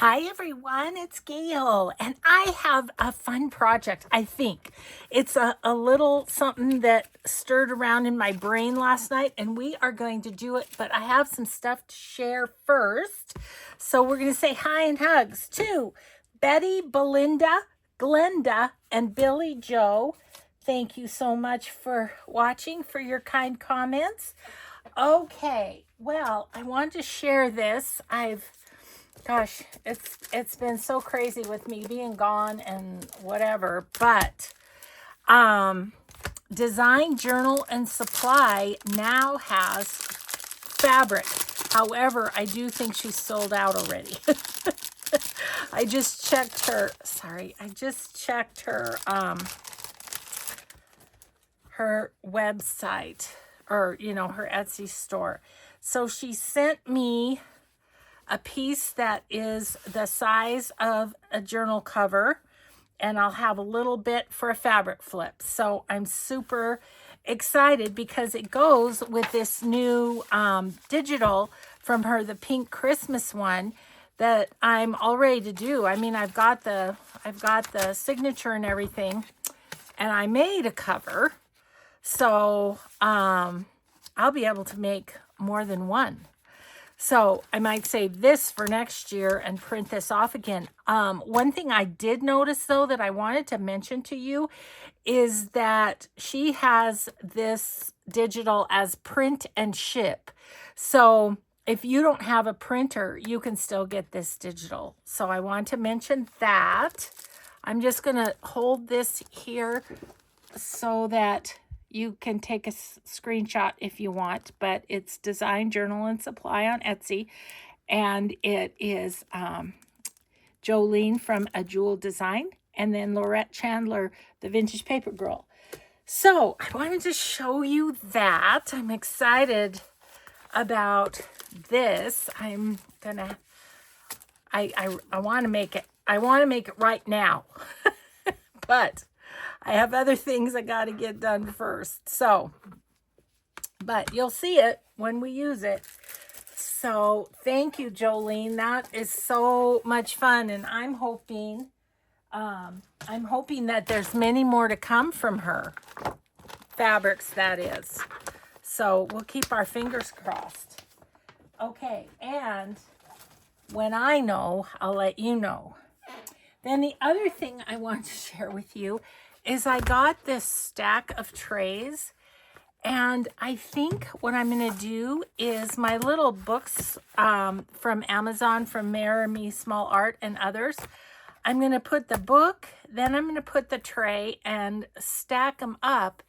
Hi everyone, it's Gail, and I have a fun project. I think it's a little something that stirred around in my brain last night, and we are going to do it, but I have some stuff to share first. So we're going to say hi and hugs to Betty, Belinda, Glenda, and Billy Joe. Thank you so much for watching, for your kind comments. Okay, well, I wanted to share this. Gosh, it's been so crazy with me being gone and whatever, but Design Journal and Supply now has fabric. However, I do think she's sold out already. I just checked her, her website, or her Etsy store. So she sent me a piece that is the size of a journal cover, and I'll have a little bit for a fabric flip. So I'm super excited because it goes with this new digital from her, the pink Christmas one that I'm all ready to do. I mean, I've got the signature and everything, and I made a cover. So I'll be able to make more than one. So I might save this for next year and print this off again. One thing I did notice, though, that I wanted to mention to you is that she has this digital as print and ship. So if you don't have a printer, you can still get this digital. So I want to mention that. I'm just going to hold this here so that you can take a screenshot if you want, but it's Design Journal and Supply on Etsy, and it is Jolene from A Jewel Design, and then Laurette Chandler, the Vintage Paper Girl. So I wanted to show you that. I'm excited about this. I want to make it. I want to make it right now, but I have other things I got to get done first. So, but you'll see it when we use it. So thank you, Jolene. That is so much fun. And I'm hoping that there's many more to come from her. Fabrics, that is. So we'll keep our fingers crossed. Okay, and when I know, I'll let you know. Then the other thing I want to share with you is I got this stack of trays, and I think what I'm going to do is my little books from Amazon, from Mare Me Small Art and others. I'm going to put the book, then I'm going to put the tray and stack them up,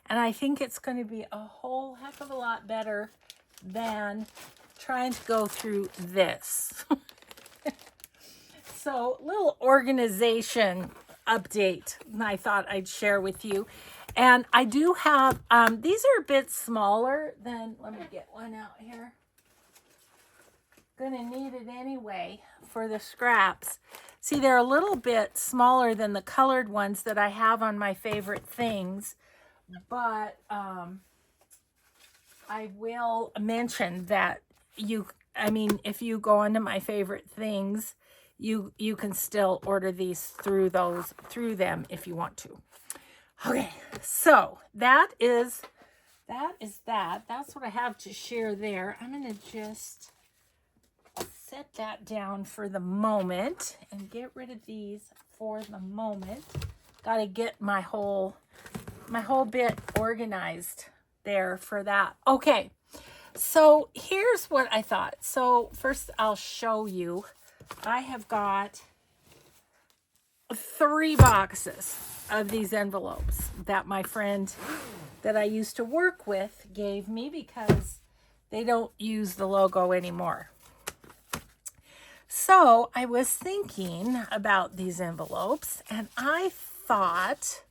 and I think it's going to be a whole heck of a lot better than trying to go through this. So, little organization update I thought I'd share with you. And I do have, these are a bit smaller than, let me get one out here. Gonna need it anyway for the scraps. See, they're a little bit smaller than the colored ones that I have on my favorite things. But I will mention that if you go onto my favorite things, you can still order these through them if you want to. Okay, so that's what I have to share there. I'm going to just set that down for the moment and get rid of these for the moment. Got to get my whole bit organized there for that. Okay, so here's what I thought. So first I'll show you. I have got 3 boxes of these envelopes that my friend that I used to work with gave me because they don't use the logo anymore. So I was thinking about these envelopes, and I thought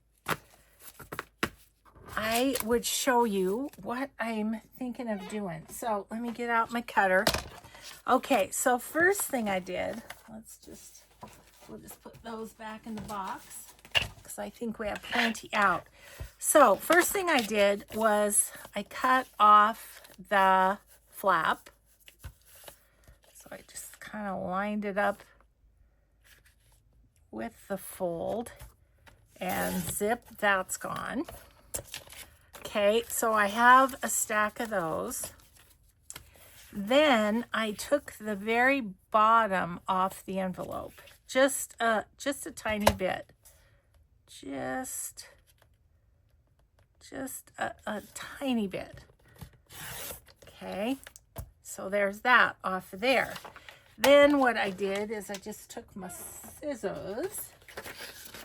I would show you what I'm thinking of doing. So let me get out my cutter. Okay, so first thing I did, we'll just put those back in the box because I think we have plenty out. So first thing I did was I cut off the flap. So I just kind of lined it up with the fold and zip, that's gone. Okay, so I have a stack of those. Then I took the very bottom off the envelope, just a tiny bit, just a tiny bit. Okay, so there's that off of there. Then what I did is I just took my scissors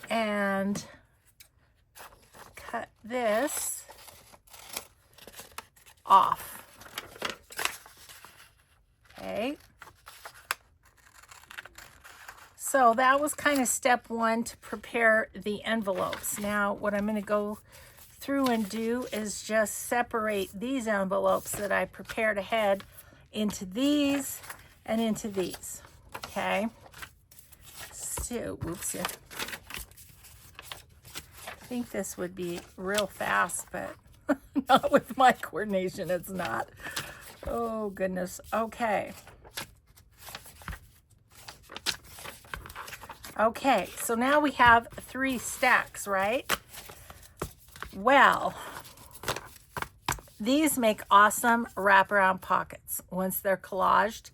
and cut this off. Okay. So that was kind of step one to prepare the envelopes. Now what I'm going to go through and do is just separate these envelopes that I prepared ahead into these and into these. Okay. So, whoops. I think this would be real fast, but not with my coordination, it's not. Oh, goodness. Okay. Okay, so now we have 3 stacks, right? Well, these make awesome wraparound pockets. Once they're collaged,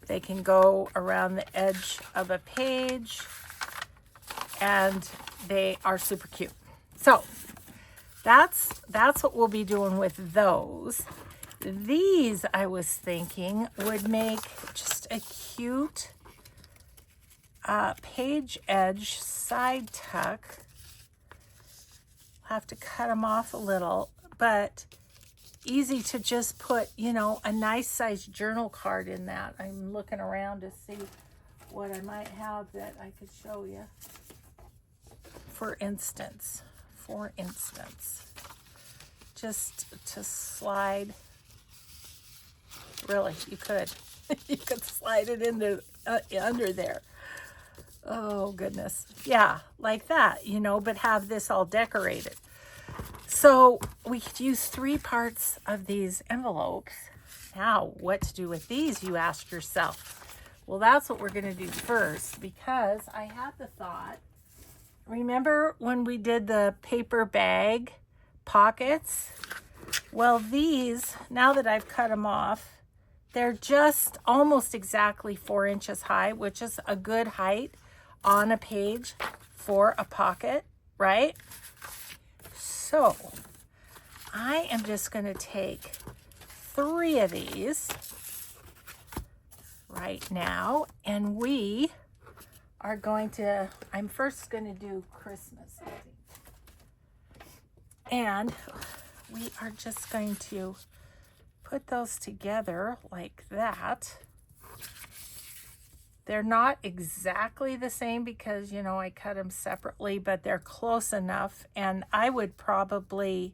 they can go around the edge of a page, and they are super cute. So that's what we'll be doing with those. These, I was thinking, would make just a cute page edge side tuck. I'll have to cut them off a little, but easy to just put, you know, a nice size journal card in that. I'm looking around to see what I might have that I could show you. For instance, just to slide. Really, you could. You could slide it into under there. Oh, goodness. Yeah, like that, you know, but have this all decorated. So we could use 3 parts of these envelopes. Now, what to do with these, you ask yourself. Well, that's what we're going to do first, because I had the thought, remember when we did the paper bag pockets? Well, these, now that I've cut them off, they're just almost exactly 4 inches high, which is a good height on a page for a pocket, right? So I am just going to take 3 of these right now, and we are going to, I'm first going to do Christmas, I think. And we are just going to put those together like that. They're not exactly the same because, you know, I cut them separately, but they're close enough. And I would probably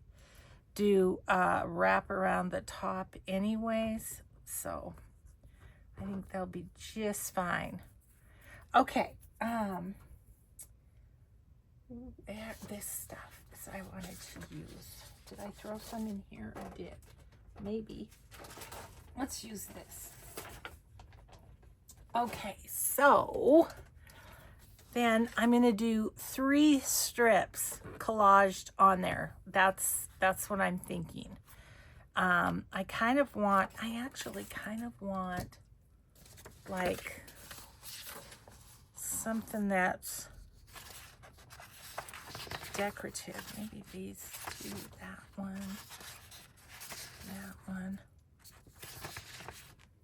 do wrap around the top anyways. So I think they'll be just fine. Okay. This stuff is I wanted to use. Did I throw some in here? I did. Maybe. Let's use this. Okay, so then I'm going to do 3 strips collaged on there. That's what I'm thinking. I actually kind of want like something that's decorative. Maybe these 2, that one.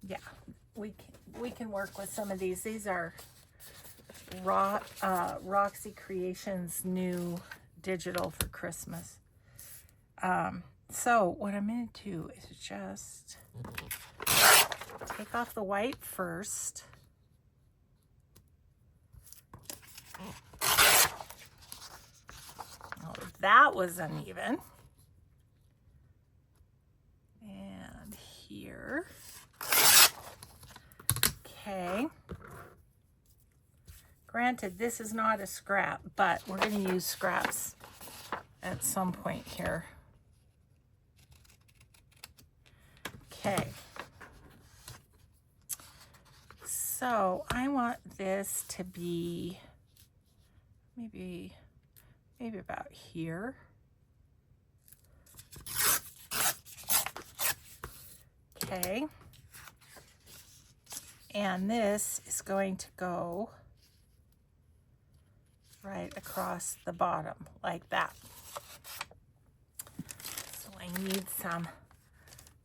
Yeah, we can work with some of these. These are Roxy Creations new digital for Christmas. So what I'm going to do is just take off the white first. Oh, that was uneven. And here. Okay. Granted, this is not a scrap, but we're going to use scraps at some point here. Okay. So I want this to be maybe about here. Okay. And this is going to go right across the bottom like that. So I need some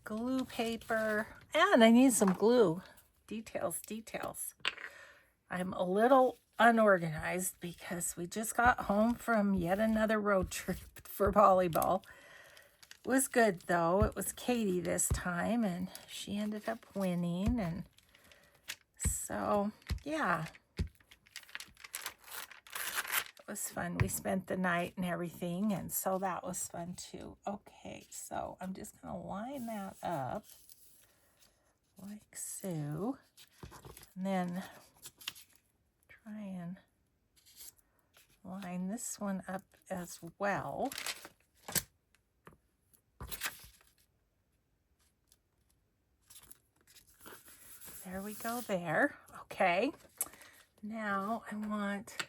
glue paper and I need some glue. Details, details. I'm a little unorganized because we just got home from yet another road trip for volleyball. It was good though. It was Katie this time and she ended up winning, and so yeah, it was fun. We spent the night and everything, and so that was fun too. Okay, so I'm just gonna line that up like so, and then try and line this one up as well. There we go there. Okay, now I want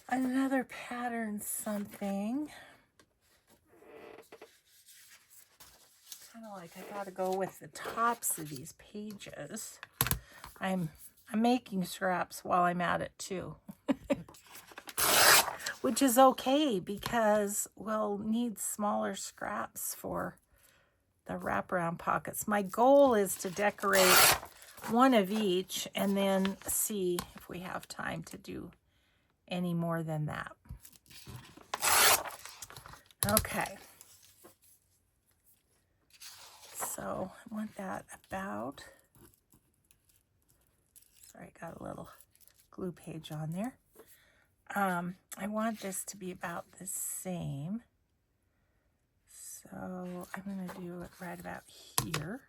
another pattern something. Kind of like I gotta go with the tops of these pages. I'm making scraps while I'm at it too. Which is okay because we'll need smaller scraps for the wraparound pockets. My goal is to decorate one of each and then see if we have time to do any more than that. Okay. So I want that about, sorry, I got a little glue page on there. I want this to be about the same. So I'm going to do it right about here.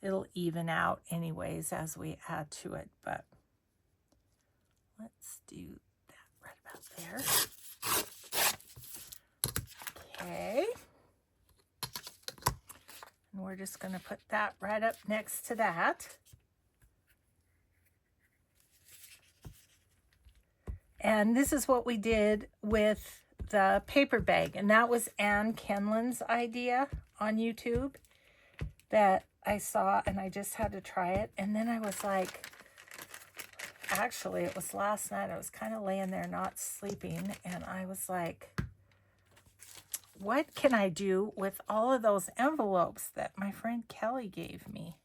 It'll even out anyways as we add to it, but let's do that right about there. Okay. And we're just going to put that right up next to that. And this is what we did with the paper bag. And that was Ann Kenlin's idea on YouTube that I saw, and I just had to try it. And then I was like, actually, it was last night. I was kind of laying there not sleeping. And I was like, what can I do with all of those envelopes that my friend Kelly gave me?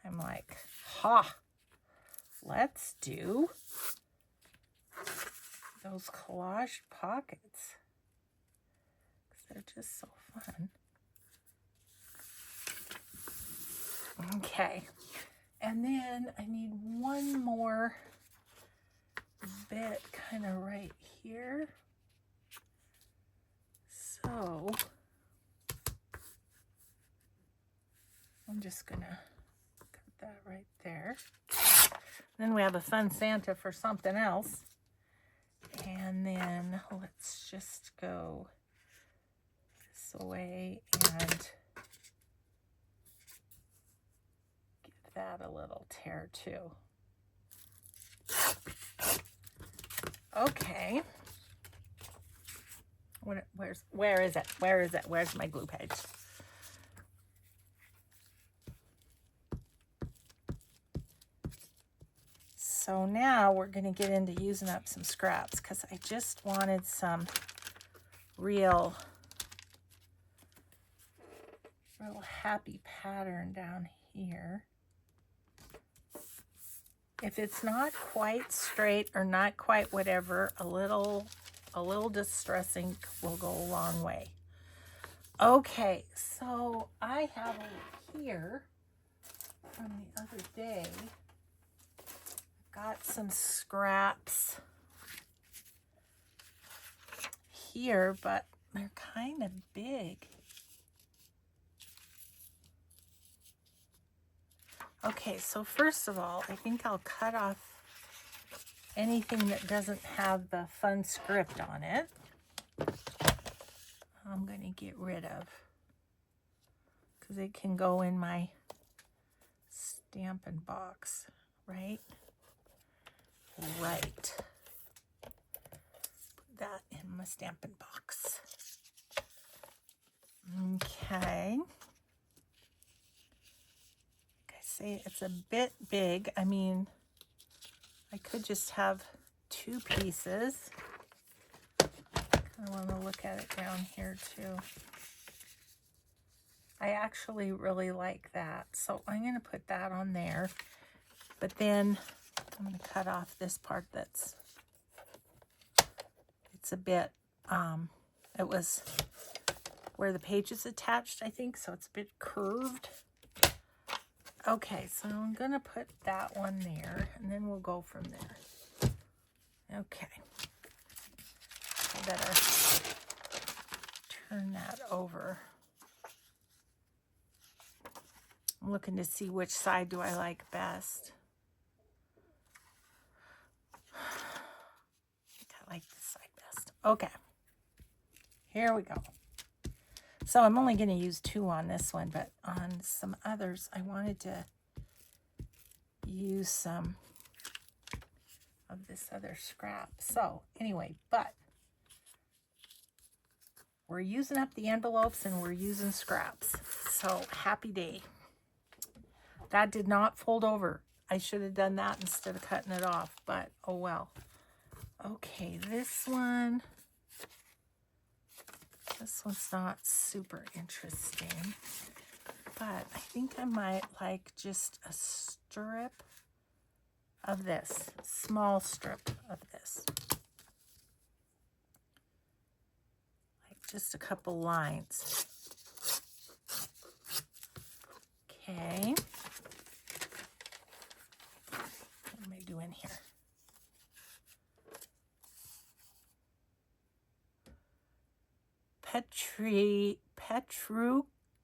I'm like, let's do those collage pockets. They're just so fun. Okay. And then I need one more bit kind of right here. So I'm just gonna cut that right there. Then we have a fun Santa for something else. And then let's just go this way and give that a little tear too. Okay. Where is it? Where's my glue page? So now we're going to get into using up some scraps because I just wanted some real happy pattern down here. If it's not quite straight or not quite whatever, a little distressing will go a long way. Okay, so I have over here from the other day, got some scraps here, but they're kind of big. Okay, so first of all, I think I'll cut off anything that doesn't have the fun script on it. I'm going to get rid of, because it can go in my Stampin' Box, right? right. Put that in my stamping box. Okay. Like I say, it's a bit big. I mean, I could just have 2 pieces. I want to look at it down here too. I actually really like that. So I'm going to put that on there. But then I'm going to cut off this part it's a bit, it was where the page is attached, I think. So it's a bit curved. Okay, so I'm going to put that one there and then we'll go from there. Okay. I better turn that over. I'm looking to see which side do I like best. I think I like this side best. Okay. Here we go. So I'm only going to use 2 on this one, but on some others, I wanted to use some of this other scrap. So anyway, but we're using up the envelopes and we're using scraps. So happy day. That did not fold over. I should have done that instead of cutting it off, but oh well. Okay, this one's not super interesting, but I think I might like just a strip of this, small strip of this. Like just a couple lines. Okay. What am I doing here?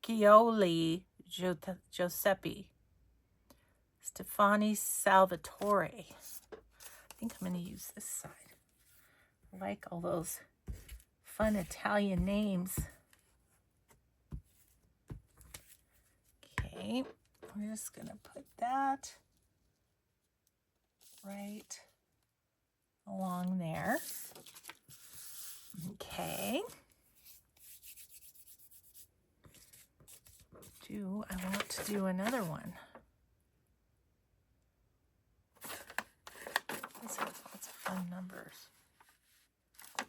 Petruccioli Giuseppe. Stefani Salvatore. I think I'm going to use this side. I like all those fun Italian names. Okay, we're just going to put that right along there. Okay. I want to do another one. These have lots of fun numbers.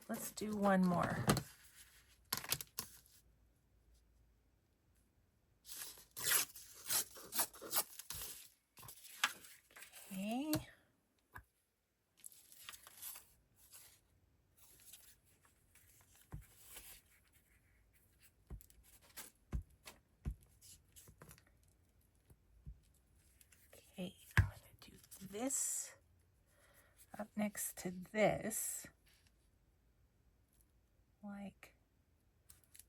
Let's do one more. Okay. Okay, I'm going to do this up next to this, like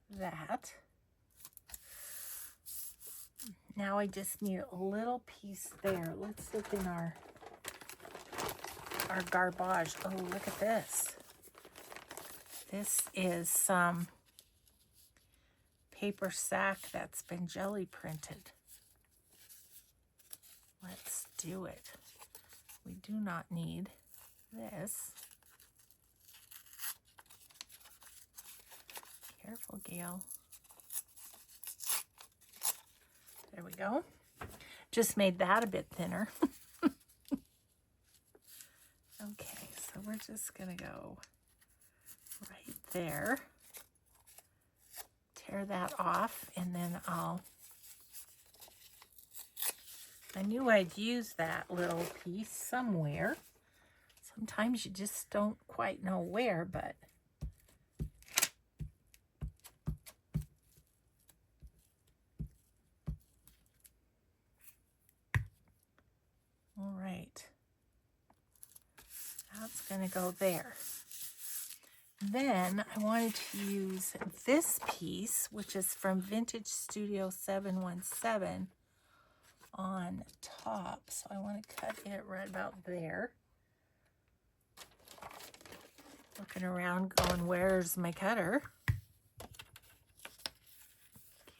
that. Now I just need a little piece there. Let's look in our garbage. Oh, look at this. This is some paper sack that's been jelly printed. Let's do it. We do not need this. Careful, Gail. There we go. Just made that a bit thinner. Okay, so we're just going to go right there. Tear that off, and then I knew I'd use that little piece somewhere. Sometimes you just don't quite know where, but all right. That's going to go there. Then I wanted to use this piece, which is from Vintage Studio 717 on top. So I want to cut it right about there. Looking around going, where's my cutter?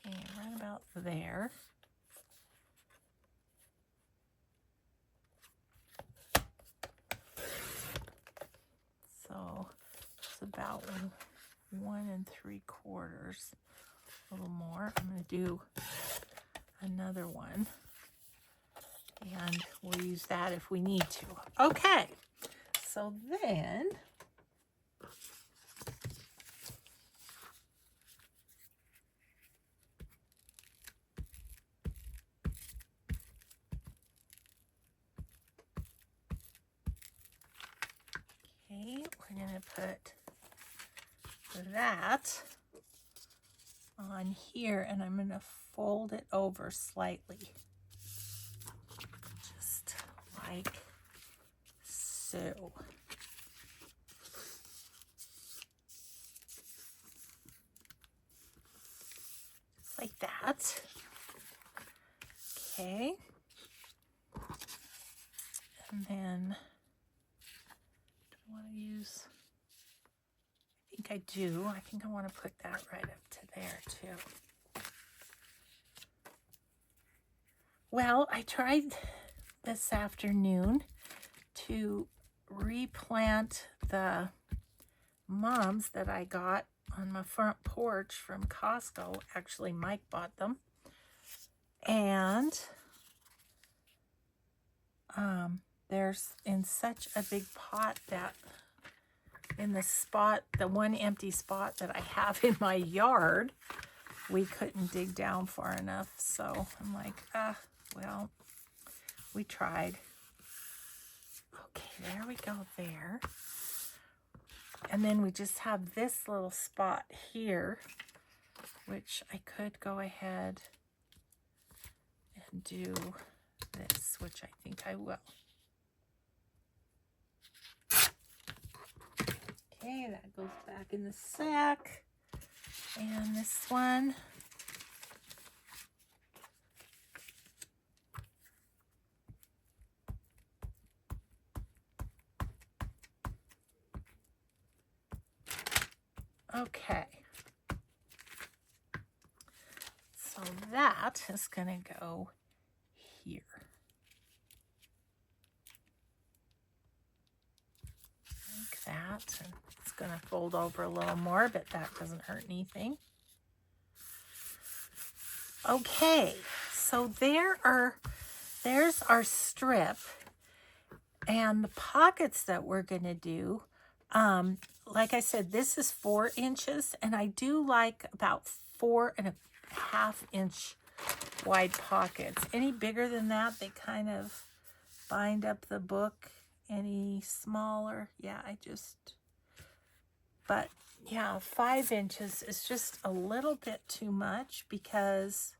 Okay, right about there. about 1 3/4, a little more. I'm going to do another one, and we'll use that if we need to. Okay, so then we're going to put that on here, and I'm going to fold it over slightly, just like so. Just like that. Okay. And then, do I want to use, I think I do. I think I want to put that right up to there too. Well, I tried this afternoon to replant the mums that I got on my front porch from Costco. Actually, Mike bought them. And there's in such a big pot that in the spot, the one empty spot that I have in my yard, we couldn't dig down far enough. So I'm like, well, we tried. Okay, there we go there. And then we just have this little spot here, which I could go ahead and do this, which I think I will. Okay, that goes back in the sack. And this one. Okay. So that is going to go here. Like that. And it's going to fold over a little more, but that doesn't hurt anything. Okay, so there's our strip, and the pockets that we're going to do. Like I said, this is 4 inches, and I do like about 4.5 inch wide pockets. Any bigger than that, they kind of bind up the book. Any smaller, yeah, but yeah, 5 inches is just a little bit too much, because,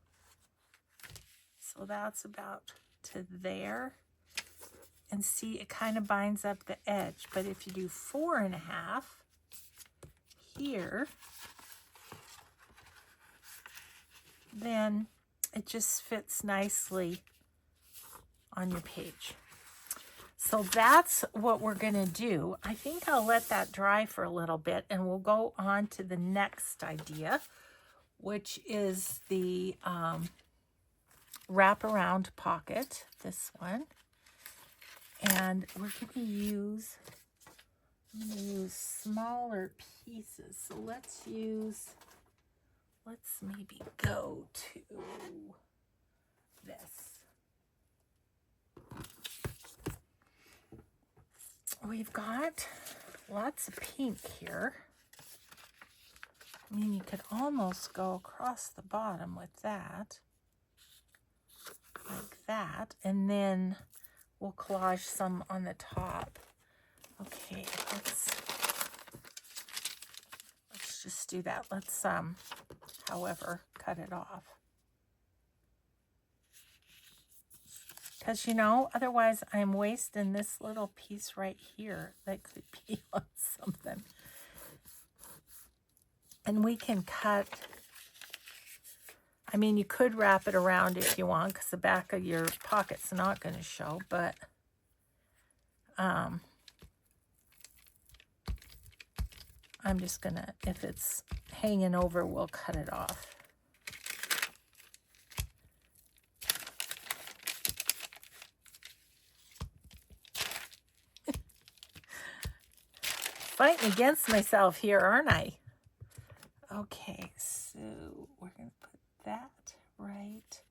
so that's about to there. And see, it kind of binds up the edge. But if you do 4.5 here, then it just fits nicely on your page. So that's what we're going to do. I think I'll let that dry for a little bit, and we'll go on to the next idea, which is the wraparound pocket, this one. And we're going to use, I'm going to use smaller pieces. So let's maybe go to this. We've got lots of pink here. I mean, you could almost go across the bottom with that, like that, and then we'll collage some on the top. Okay, let's just do that. Let's, however, cut it off. Because, you know, otherwise I'm wasting this little piece right here that could be on something. And we can cut, I mean, you could wrap it around if you want, because the back of your pocket's not going to show, but I'm just going to, if it's hanging over, we'll cut it off. fighting against myself here, aren't I? Okay, so we're going to put that right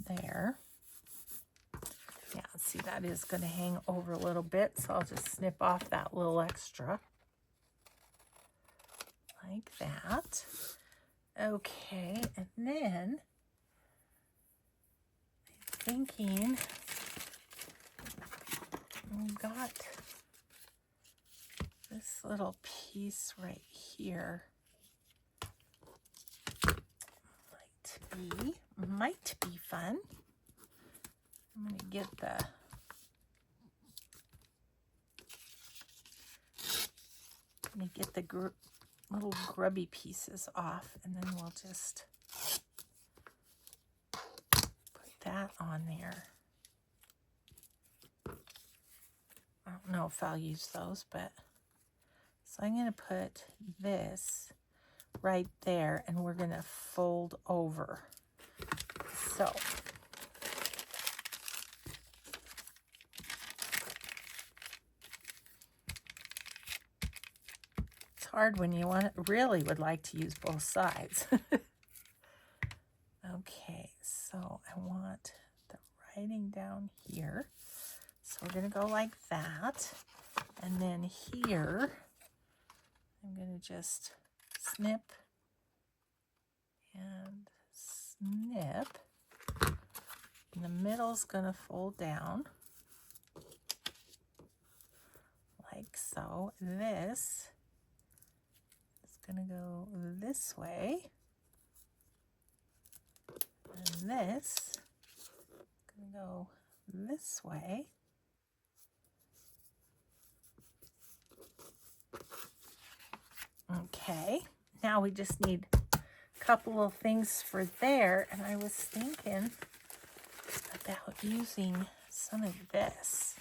there. Yeah, see, that is going to hang over a little bit, so I'll just snip off that little extra. Like that. Okay, and then I'm thinking we've got this little piece right here. Might be fun. I'm going to get the little grubby pieces off, and then we'll just put that on there. I don't know if I'll use those, but so I'm going to put this right there, and we're going to fold over. So it's hard when you really would like to use both sides. Okay, so I want the writing down here. So we're going to go like that. And then here, I'm going to just snip and snip. And the middle's going to fold down like so. This is going to go this way. And this is going to go this way. Okay, now we just need a couple of things for there, and I was thinking about using some of this.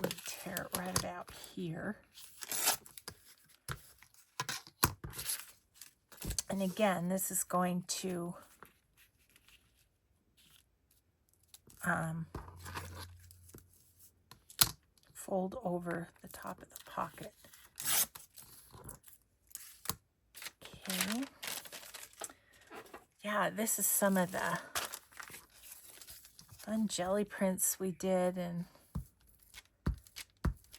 We tear it right about here. And again, this is going to fold over the top of the pocket. Okay. Yeah, this is some of the fun jelly prints we did, and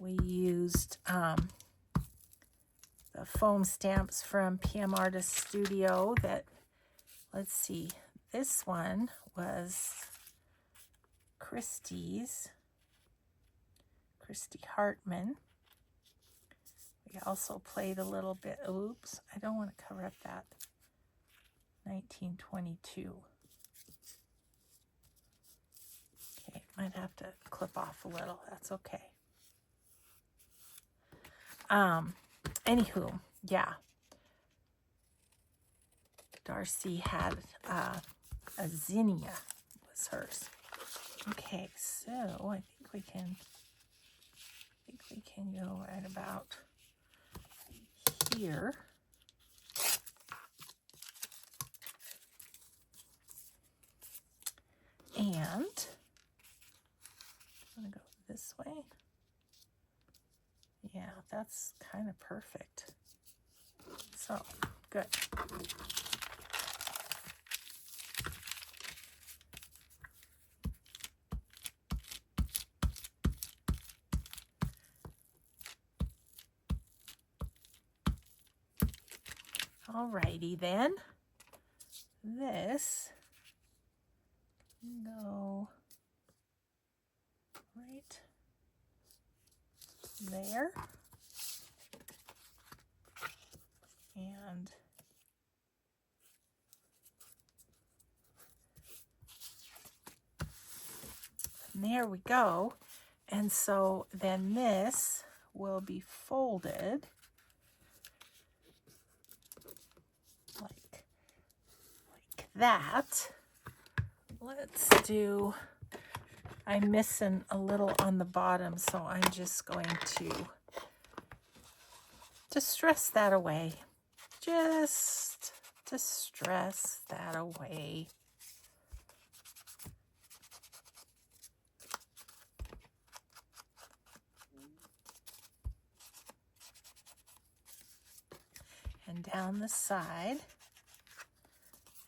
we used the foam stamps from PM Artist Studio that, let's see, this one was Christy Hartman. We also played a little bit, oops, I don't want to cover up that 1922. Okay, might have to clip off a little, that's okay. Anywho, yeah. Darcy had a zinnia was hers. Okay, so I think we can go right about here. And I'm gonna go this way. Yeah, that's kind of perfect. So, good. Alrighty then. This can go right there. And there we go. And so then this will be folded like that. Let's do, I'm missing a little on the bottom, so I'm just going to distress that away. Just distress that away. and down the side,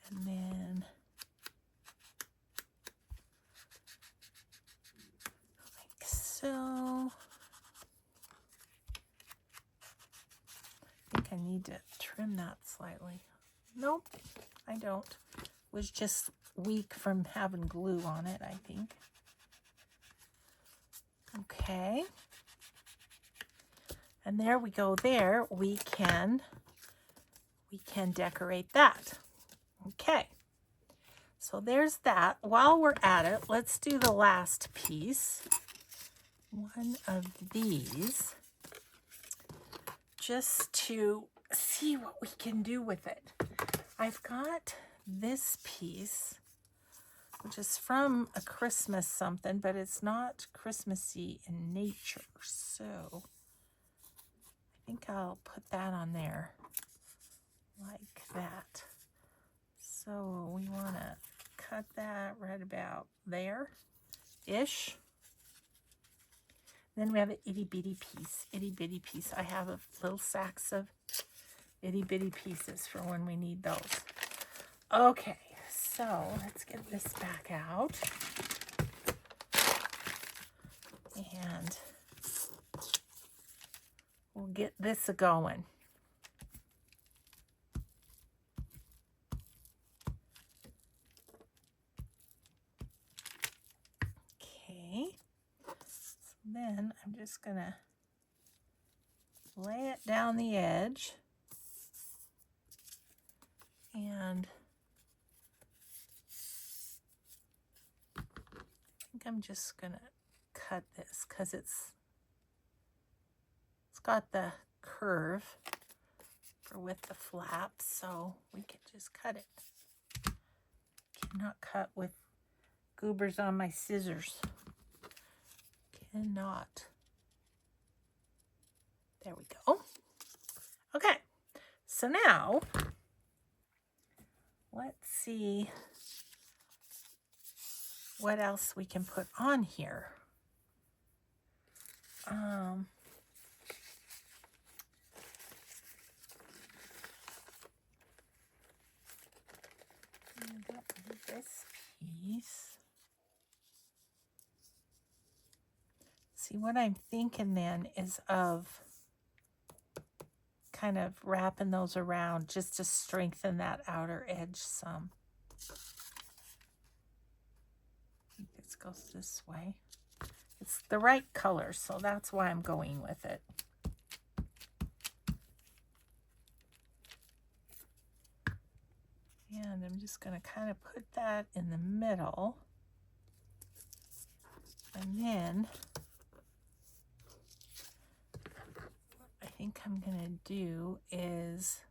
and then like so. I think I need to trim that slightly. Nope, I don't. It was just weak from having glue on it, I think. Okay. And there we go. There we can decorate that. Okay. So there's that. While we're at it, let's do the last piece. One of these, just to see what we can do with it. I've got this piece, which is from a Christmas something, but it's not Christmassy in nature. So I think I'll put that on there like that. So we want to cut that right about there-ish. Then we have an itty-bitty piece. Itty-bitty piece. I have a little sacks of itty-bitty pieces for when we need those. Okay, so let's get this back out. And we'll get this a-going. Okay. So then I'm just going to lay it down the edge. And I think I'm just going to cut this because it's got the curve for with the flaps, so we can just cut it. Cannot cut with goobers on my scissors. Cannot. There we go. Okay, so now let's see what else we can put on here. This piece. See, what I'm thinking then is of kind of wrapping those around just to strengthen that outer edge some. I think this goes this way. It's the right color, so that's why I'm going with it. And I'm just going to kind of put that in the middle. And then what I think I'm going to do is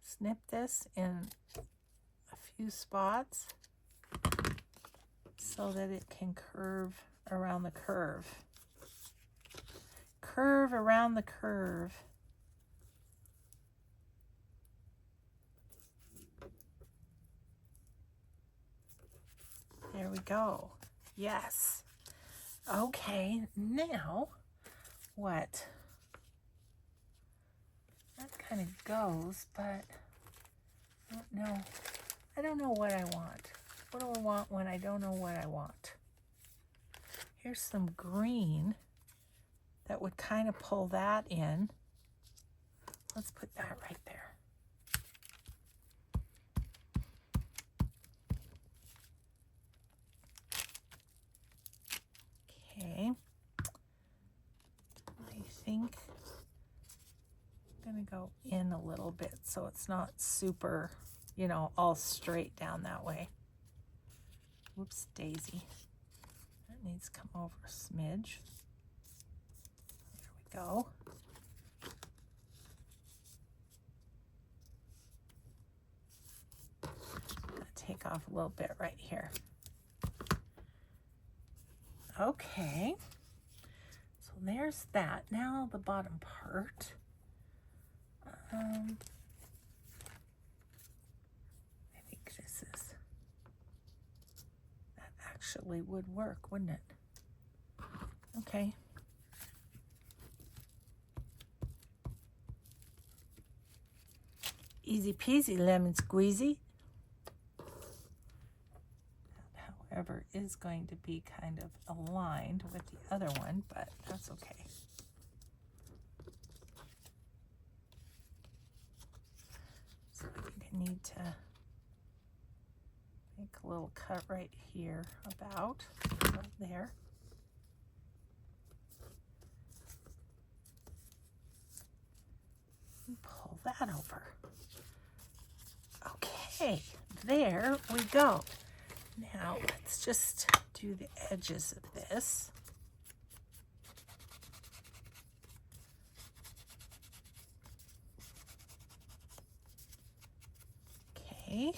snip this in a few spots so that it can curve around the curve. Curve around the curve. There we go. Yes. Okay, now what? That kind of goes, but I don't know. I don't know what I want. What do I want when I don't know what I want? Here's some green that would kind of pull that in. Let's put that right there. Okay, I think I'm going to go in a little bit so it's not super, you know, all straight down that way. Whoops, daisy. That needs to come over a smidge. There we go. Take off a little bit right here. Okay, so there's that. Now the bottom part. I think this is, that actually would work, wouldn't it? Okay. Easy peasy lemon squeezy. That, however, is going to be kind of aligned with the other one, but that's okay. So we need to make a little cut right here, about right there. And pull that over. Okay, there we go. Now let's just do the edges of this. Okay.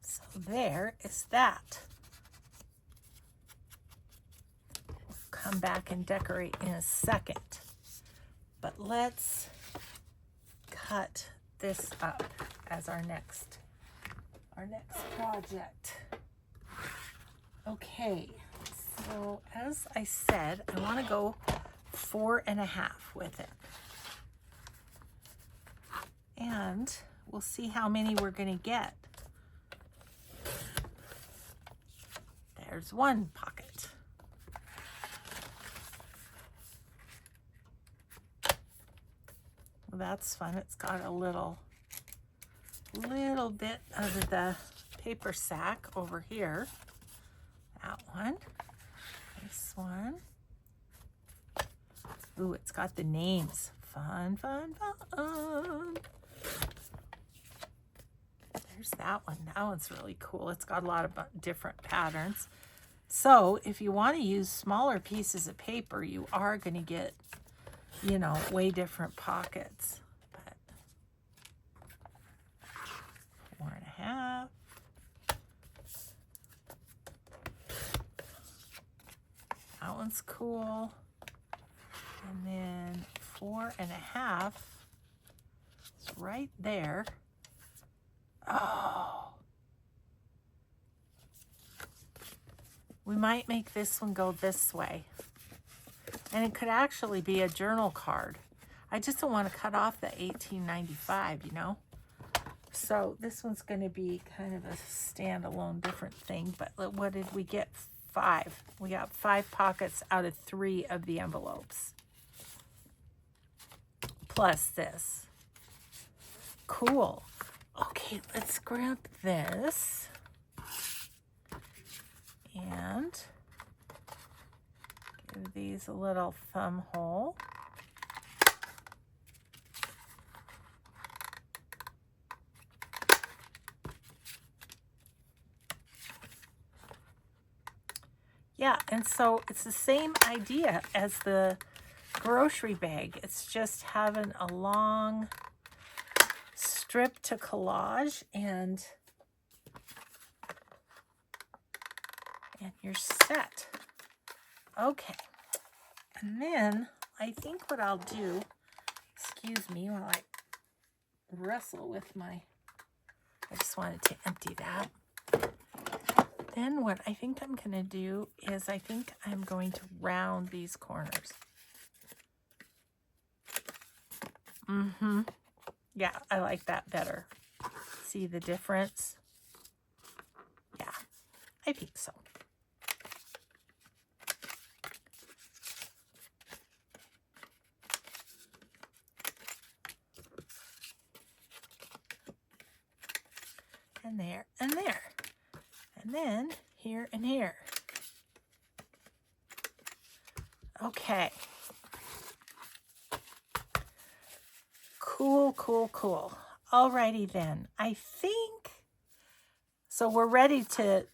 So there is that. We'll come back and decorate in a second. But let's cut this up as our next project. Okay, so as I said, I want to go 4.5 with it. And we'll see how many we're going to get. There's one pocket. Well, that's fun. It's got a little bit of the paper sack over here. That one. This one. Ooh, it's got the names. Fun, fun, fun. There's that one. That one's really cool. It's got a lot of different patterns. So if you want to use smaller pieces of paper, you are going to get, you know, way different pockets. But 4.5. That one's cool. And then 4.5 is right there. Oh. We might make this one go this way. And it could actually be a journal card. I just don't want to cut off the $18.95, you know? So this one's going to be kind of a standalone different thing. But what did we get? 5. We got 5 pockets out of 3 of the envelopes. Plus this. Cool. Okay, let's grab this. And give these a little thumb hole. Yeah, and so it's the same idea as the grocery bag. It's just having a long strip to collage and you're set. Okay, and then I think what I'll do, excuse me while I wrestle with my, I just wanted to empty that. Then what I think I'm going to do is I think I'm going to round these corners. Yeah, I like that better. See the difference? Yeah, I think so. And there, and there. And then here and here. Okay. Cool, cool, cool. Alrighty then. I think, so we're ready to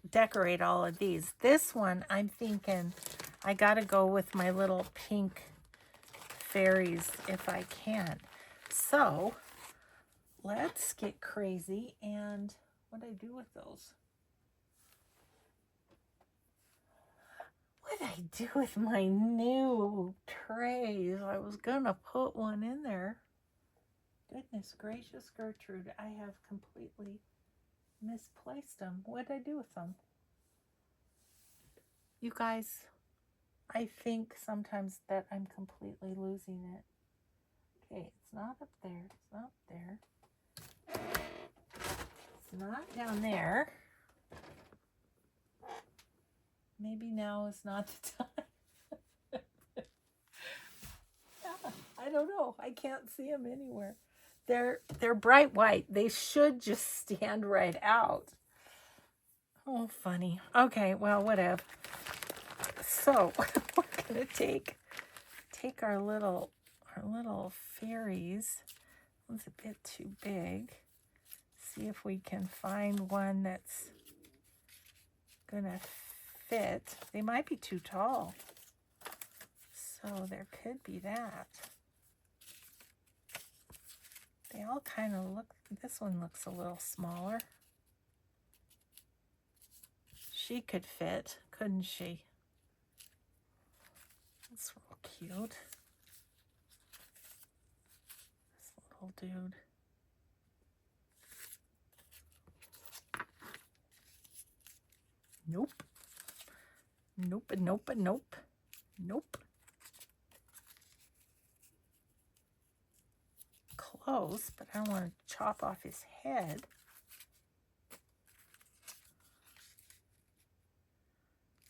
decorate all of these. This one, I'm thinking I gotta go with my little pink fairies if I can. So let's get crazy. And what do I do with those? What did I do with my new trays? I was gonna put one in there. Goodness gracious, Gertrude, I have completely misplaced them. What did I do with them? You guys, I think sometimes that I'm completely losing it. Okay, it's not up there. It's not up there. It's not down there. Maybe now is not the time. Yeah, I don't know. I can't see them anywhere. They're bright white. They should just stand right out. Oh, funny. Okay, well, whatever. So we're gonna take our little fairies. One's a bit too big. See if we can find one that's gonna fit. They might be too tall, so there could be that. They all kind of look, this one looks a little smaller. She could fit, couldn't she? That's real cute. This little dude. Nope. Nope, nope, nope. Nope. Close, but I don't want to chop off his head.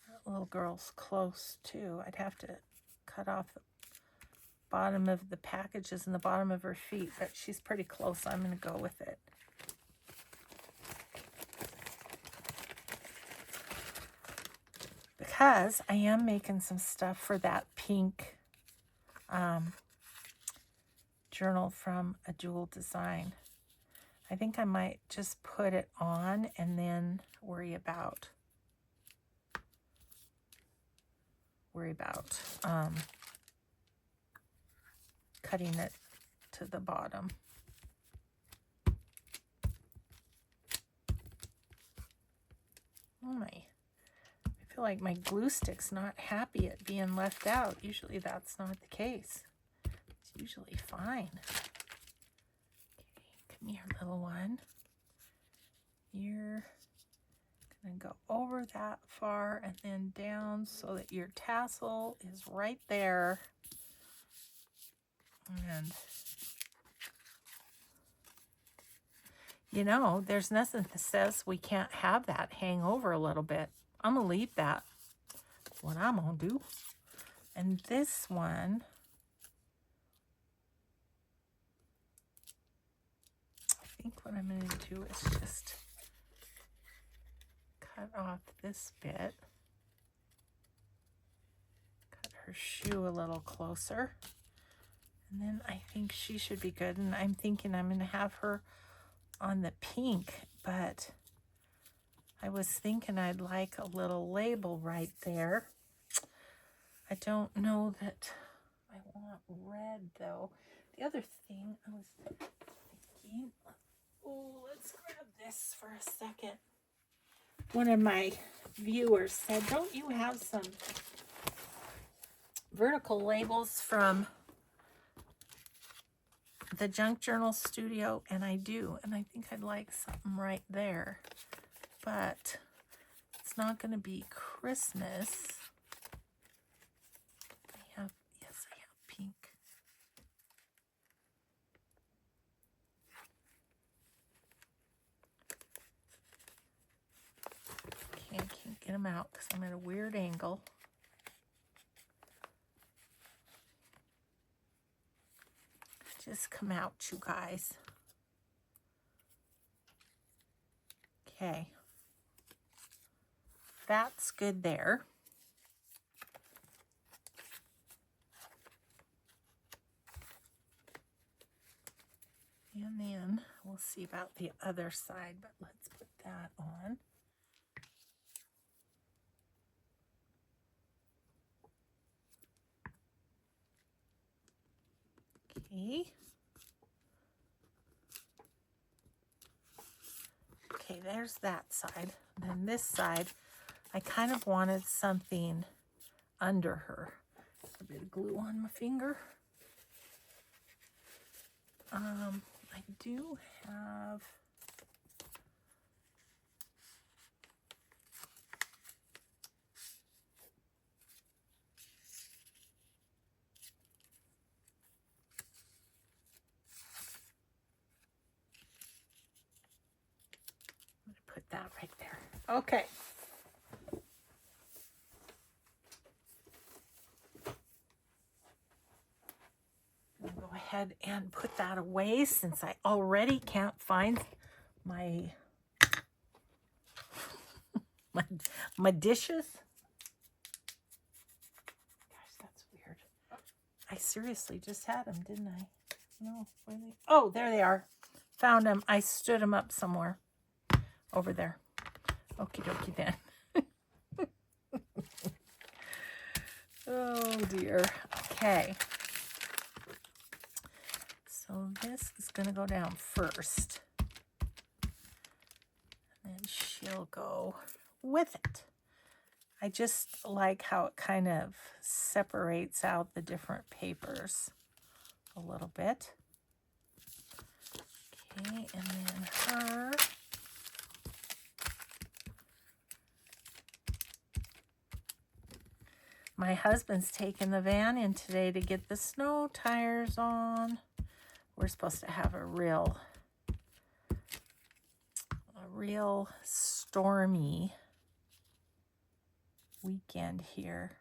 That little girl's close too. I'd have to cut off the bottom of the packages and the bottom of her feet, but she's pretty close. I'm going to go with it. Because I am making some stuff for that pink journal from A Jewel Design. I think I might just put it on and then worry about cutting it to the bottom. Oh my, I feel like my glue stick's not happy at being left out. Usually that's not the case. It's usually fine. Okay, come here, little one. You're gonna go over that far and then down so that your tassel is right there. And you know, there's nothing that says we can't have that hang over a little bit. I'm gonna leave that. That's what I'm gonna do. And this one, I think what I'm gonna do is just cut off this bit. Cut her shoe a little closer. And then I think she should be good. And I'm thinking I'm gonna have her on the pink, but I was thinking I'd like a little label right there. I don't know that I want red though. The other thing I was thinking, oh, let's grab this for a second. One of my viewers said, don't you have some vertical labels from the Junk Journal Studio? And I do, and I think I'd like something right there, but it's not going to be Christmas. I have pink. Okay, I can't get them out because I'm at a weird angle. Just come out, you guys. Okay. That's good there. And then we'll see about the other side, but let's put that on. Okay. Okay, there's that side. And then this side, I kind of wanted something under her. A bit of glue on my finger. I do have Okay. I'll go ahead and put that away since I already can't find my my dishes. Gosh, that's weird. I seriously just had them, didn't I? No, where are they? Oh, there they are. Found them. I stood them up somewhere over there. Okie dokie then. Oh dear. Okay. So this is going to go down first. And she'll go with it. I just like how it kind of separates out the different papers a little bit. Okay, and then her. My husband's taking the van in today to get the snow tires on. We're supposed to have a real stormy weekend here.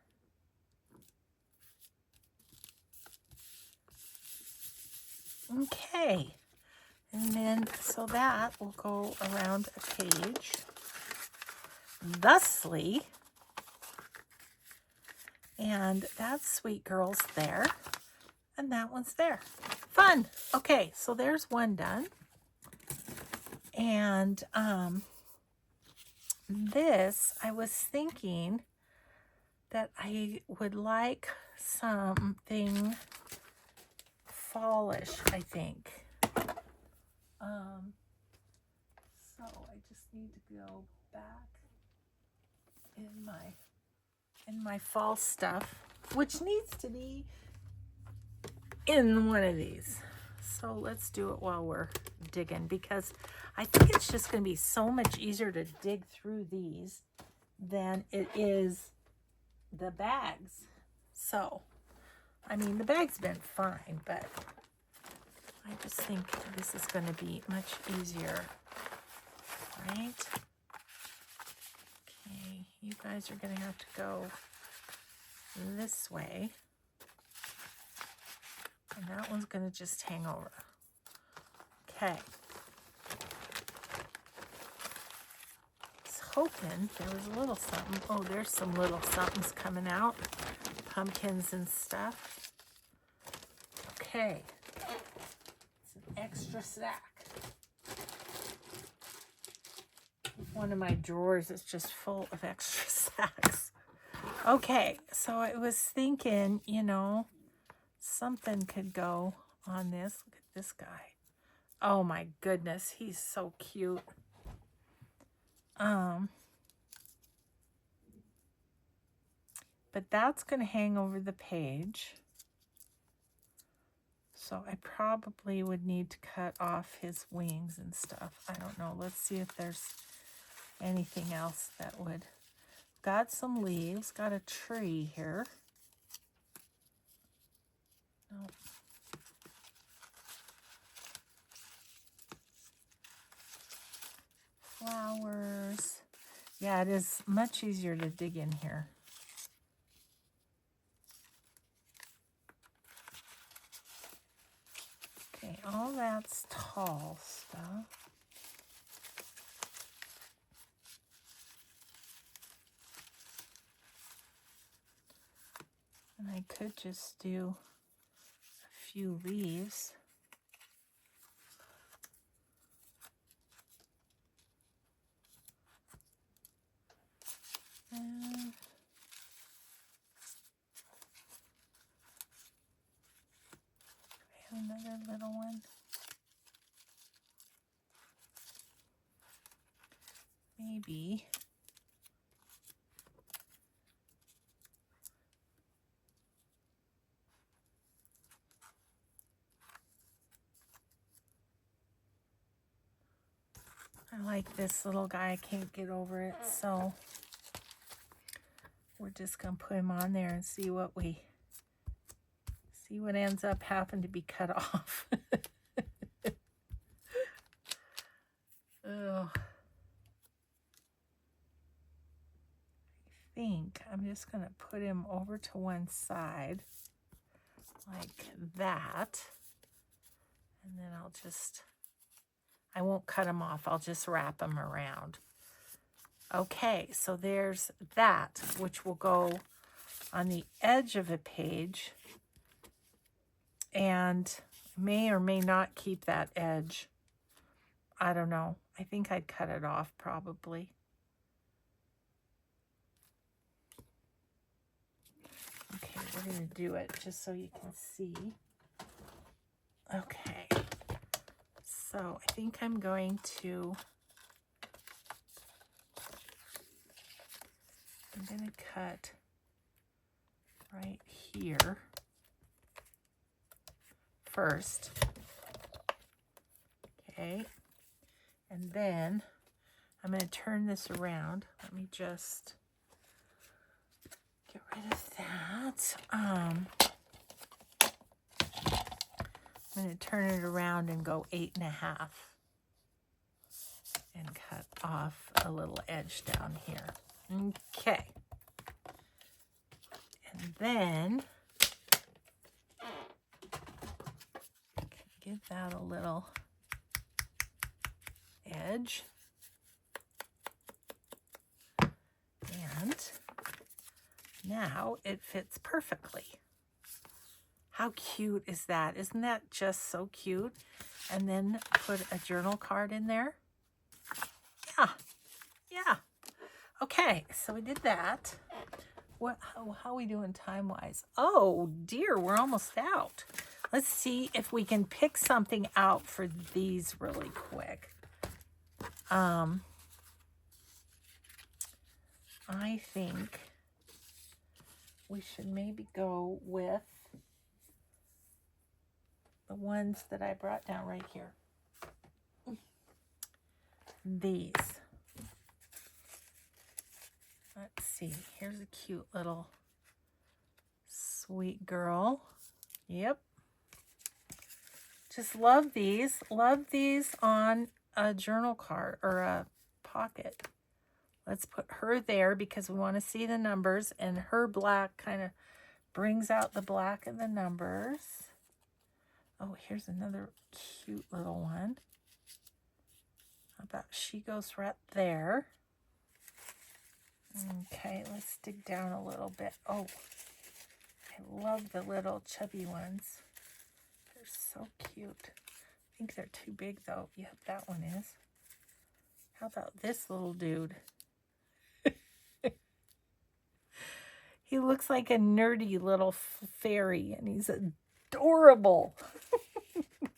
Okay. And then, so that will go around a page. Thusly, and that sweet girl's there, and that one's there. Fun. Okay, so there's one done. And this, I was thinking that I would like something fallish, I think. So I just need to go back in my fall stuff, which needs to be in one of these. So let's do it while we're digging, because I think it's just going to be so much easier to dig through these than it is the bags. So, I mean, the bag's been fine, but I just think this is going to be much easier, right? Okay, you guys are going to have to go this way. And that one's going to just hang over. Okay. I was hoping there was a little something. Oh, there's some little somethings coming out. Pumpkins and stuff. Okay. It's an extra sack. One of my drawers is just full of extra sacks. Okay, so I was thinking, you know, something could go on this. Look at this guy. Oh my goodness, he's so cute. But that's going to hang over the page. So I probably would need to cut off his wings and stuff. I don't know. Let's see if there's anything else that would. Got some leaves. Got a tree here. Nope. Flowers. Yeah, it is much easier to dig in here. Okay, all that's tall stuff. And I could just do a few leaves. And another little one. Maybe. I like this little guy. I can't get over it, so we're just gonna put him on there and see what ends up having to be cut off. Oh. think I'm just going to put him over to one side like that. And then I won't cut him off. I'll just wrap him around. Okay, so there's that, which will go on the edge of a page. And may or may not keep that edge. I don't know. I think I'd cut it off probably. Okay, we're going to do it just so you can see. Okay. So I think I'm going to cut right here first. Okay. And then I'm going to turn this around. Let me just get rid of that. I'm going to turn it around and go 8.5 and cut off a little edge down here. Okay. And then give that a little edge. And now it fits perfectly. How cute is that? Isn't that just so cute? And then put a journal card in there. Yeah. Okay, so we did that. How are we doing time-wise? Oh, dear, we're almost out. Let's see if we can pick something out for these really quick. I think we should maybe go with the ones that I brought down right here. These. Let's see. Here's a cute little sweet girl. Yep. Just love these. Love these on a journal card or a pocket. Let's put her there because we want to see the numbers, and her black kind of brings out the black of the numbers. Oh, here's another cute little one. How about she goes right there? Okay, let's dig down a little bit. Oh, I love the little chubby ones. They're so cute. I think they're too big though. Yep, that one is. How about this little dude? He looks like a nerdy little fairy, and he's adorable. Of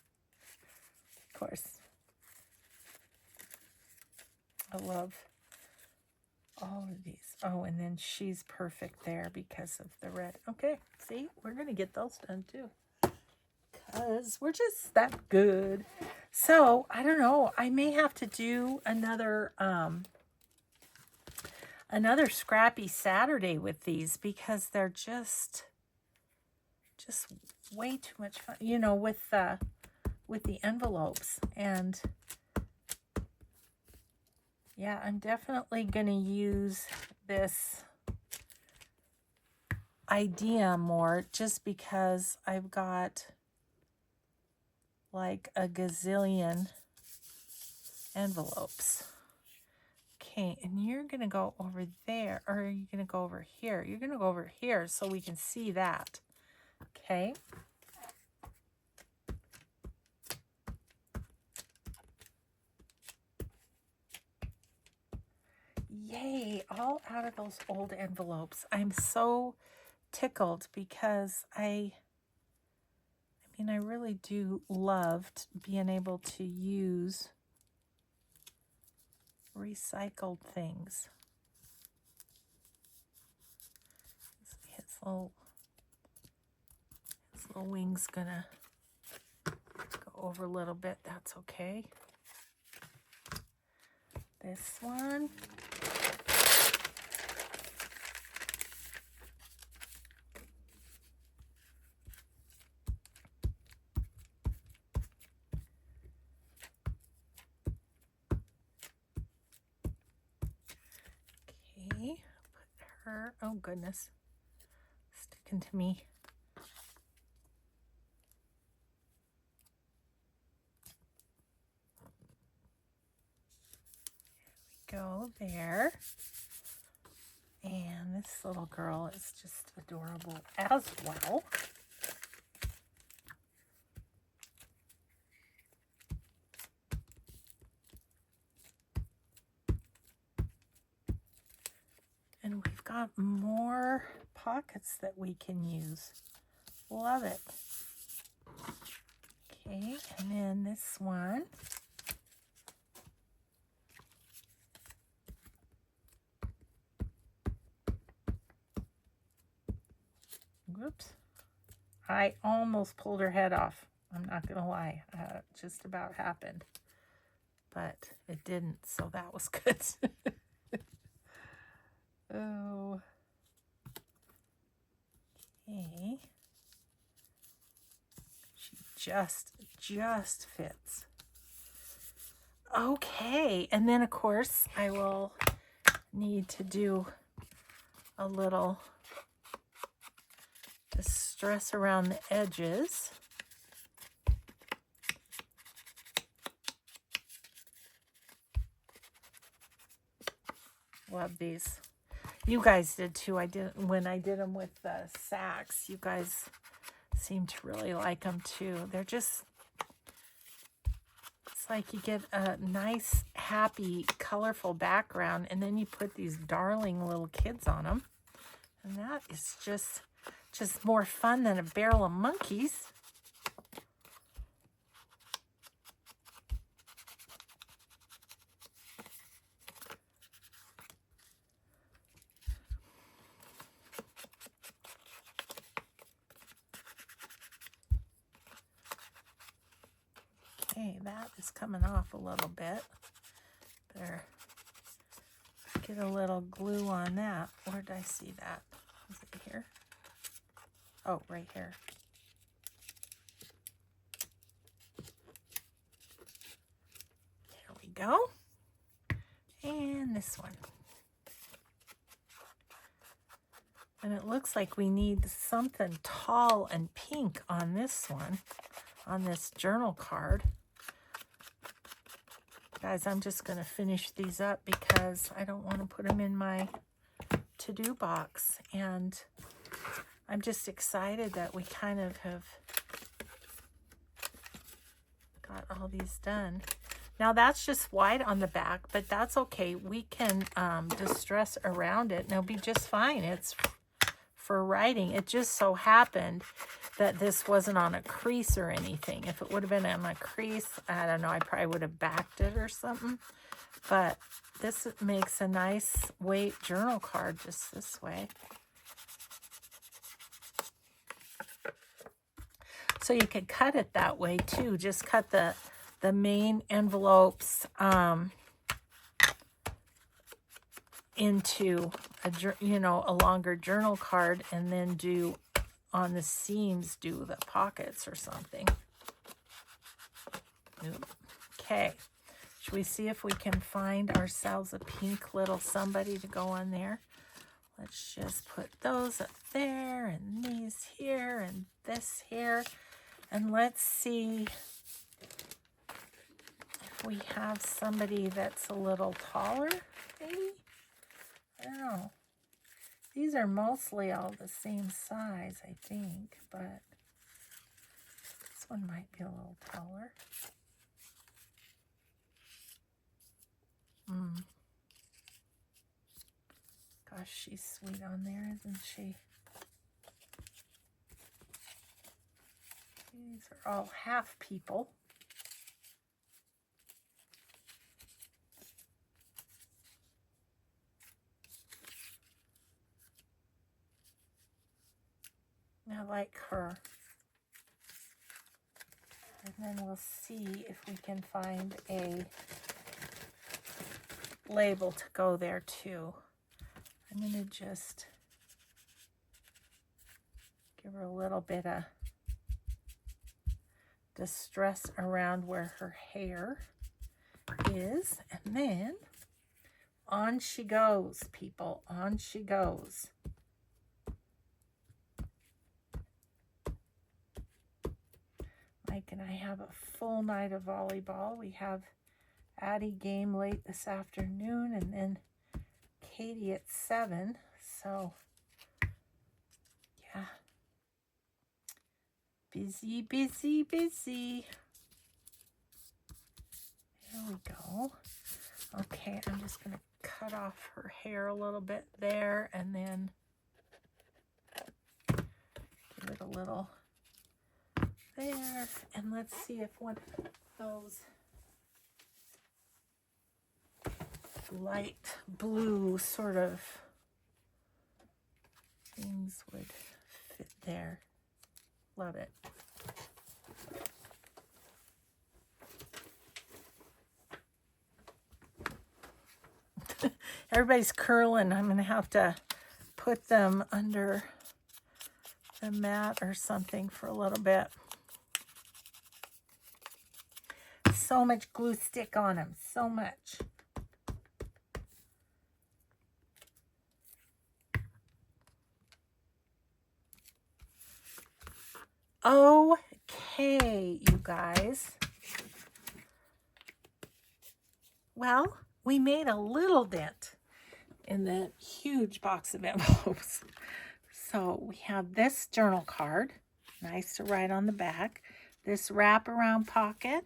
course. I love all of these. Oh, and then she's perfect there because of the red. Okay, see, we're going to get those done too, because we're just that good. So, I don't know. I may have to do another Scrappy Saturday with these, because they're just way too much fun, you know, with the envelopes. And yeah, I'm definitely going to use this idea more, just because I've got like a gazillion envelopes. Okay, and you're going to go over there, or are you going to go over here? You're going to go over here so we can see that. Okay. Yay, all out of those old envelopes. I'm so tickled because I really do love being able to use recycled things. His little wing's gonna go over a little bit. That's okay. This one. her. Oh, goodness. Sticking to me. Go there. And this little girl is just adorable as well. And we've got more pockets that we can use. Love it. Okay, and then this one. Whoops. I almost pulled her head off. I'm not going to lie. It just about happened. But it didn't, so that was good. Oh. Okay. She just fits. Okay, and then of course I will need to do a little distress around the edges. Love these. You guys did too. I didn't when I did them with the sacks. You guys seem to really like them too. They're just, it's like you get a nice, happy, colorful background, and then you put these darling little kids on them, and that is just more fun than a barrel of monkeys. Okay, that is coming off a little bit. Better get a little glue on that. Where did I see that? Is it here? Oh, right here. There we go. And this one. And it looks like we need something tall and pink on this one, on this journal card. Guys, I'm just going to finish these up because I don't want to put them in my to-do box. And I'm just excited that we kind of have got all these done. Now that's just white on the back, but that's okay. We can distress around it and it'll be just fine. It's for writing. It just so happened that this wasn't on a crease or anything. If it would have been on a crease, I don't know, I probably would have backed it or something. But this makes a nice weight journal card just this way. So you could cut it that way too. Just cut the main envelopes into a longer journal card, and then do on the seams, do the pockets or something. Okay, should we see if we can find ourselves a pink little somebody to go on there? Let's just put those up there, and these here, and this here, and let's see if we have somebody that's a little taller, maybe? I don't know. These are mostly all the same size, I think, but this one might be a little taller. Gosh, she's sweet on there, isn't she? These are all half people. I like her. And then we'll see if we can find a label to go there too. I'm going to just give her a little bit of distress around where her hair is. And then on she goes, people. On she goes. Mike and I have a full night of volleyball. We have Addie game late this afternoon, and then Katie at 7. So, yeah. Busy, busy, busy. There we go. Okay, I'm just going to cut off her hair a little bit there, and then give it a little there. And let's see if one of those light blue sort of things would fit there. Love it. Everybody's curling. I'm going to have to put them under the mat or something for a little bit. So much glue stick on them. So much. Okay, you guys. Well, we made a little dent in that huge box of envelopes. So we have this journal card, nice to write on the back. This wraparound pocket.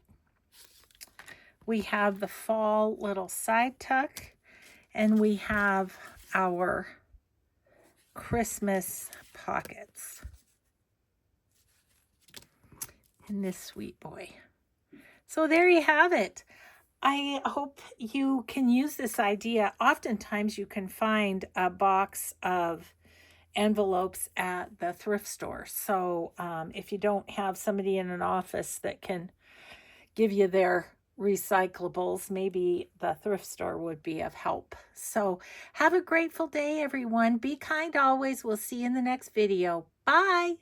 We have the fall little side tuck. And we have our Christmas pockets in this sweet boy. So there you have it. I hope you can use this idea. Oftentimes you can find a box of envelopes at the thrift store. So if you don't have somebody in an office that can give you their recyclables, maybe the thrift store would be of help. So have a grateful day, everyone. Be kind always. We'll see you in the next video. Bye.